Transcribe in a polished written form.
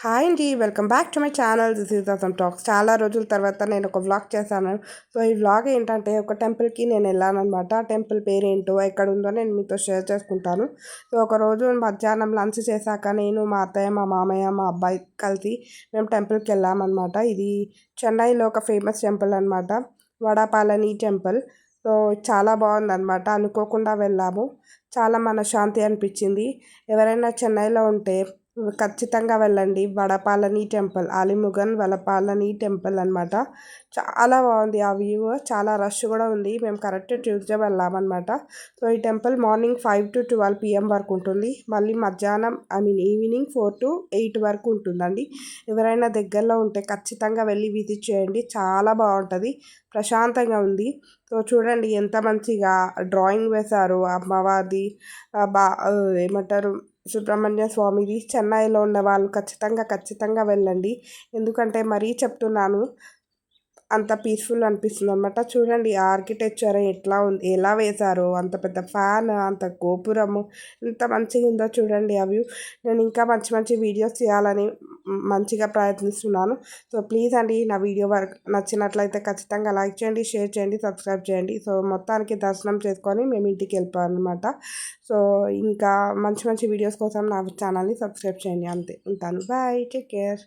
Hi అండి, welcome back to my channel. This is awesome talks. చాలా రోజుల తర్వాత నేను ఒక వ్లాగ్ చేశాను. సో ఈ వ్లాగ్ ఏంటంటే ఒక టెంపుల్కి నేను వెళ్ళానమాట. ఆ టెంపుల్ పేరేంటో ఎక్కడ ఉందో నేను మీతో షేర్ చేసుకుంటాను. సో ఒకరోజు మధ్యాహ్నం లంచ్ చేశాక నేను, మా అత్తయ్య, మా మామయ్య, మా అబ్బాయి కలిసి మేము టెంపుల్కి వెళ్ళామన్నమాట. ఇది చెన్నైలో ఒక ఫేమస్ టెంపుల్ అనమాట, వడాపాలని టెంపుల్. సో చాలా బాగుందన్నమాట. అనుకోకుండా వెళ్ళాము, చాలా మనశ్శాంతి అనిపించింది. ఎవరైనా చెన్నైలో ఉంటే ఖచ్చితంగా వెళ్ళండి. వడపాలని టెంపుల్, ఆలిముగన్ వడపాలని టెంపుల్ అనమాట. చాలా బాగుంది ఆ వ్యూ. చాలా రష్ కూడా ఉంది. మేము కరెక్ట్ ట్యూస్డే వెళ్ళామన్నమాట. సో ఈ టెంపుల్ మార్నింగ్ 5 to 12 PM వరకు ఉంటుంది. మళ్ళీ మధ్యాహ్నం ఈవినింగ్ 4 to 8 వరకు ఉంటుందండి. ఎవరైనా దగ్గరలో ఉంటే ఖచ్చితంగా వెళ్ళి విజిట్ చేయండి. చాలా బాగుంటుంది, ప్రశాంతంగా ఉంది. సో చూడండి ఎంత మంచిగా డ్రాయింగ్ వేశారు అమ్మవారిది. ఏమంటారు, సుబ్రహ్మణ్య స్వామిది. చెన్నైలో ఉన్న వాళ్ళు ఖచ్చితంగా వెళ్ళండి. ఎందుకంటే మరీ చెప్తున్నాను, అంత పీస్ఫుల్ అనిపిస్తుంది అనమాట. చూడండి ఆర్కిటెక్చర్ ఎట్లా ఉంది, ఎలా వేశారో. అంత పెద్ద ఫ్యాన్, అంత గోపురము ఎంత మంచిగా ఉందో చూడండి ఆ వ్యూ. నేను ఇంకా మంచి మంచి వీడియోస్ చేయాలని మంచిగా ప్రయత్నిస్తున్నాను. సో ప్లీజ్ అండి, నా వీడియో వరకు నచ్చినట్లయితే ఖచ్చితంగా లైక్ చేయండి, షేర్ చేయండి, సబ్స్క్రైబ్ చేయండి. సో మొత్తానికి దర్శనం చేసుకొని మేము ఇంటికి వెళ్ళిపోయాం అనమాట. సో ఇంకా మంచి మంచి వీడియోస్ కోసం నా ఛానల్ని సబ్స్క్రైబ్ చేయండి. అంతే, ఉంటాను. Bye, take care.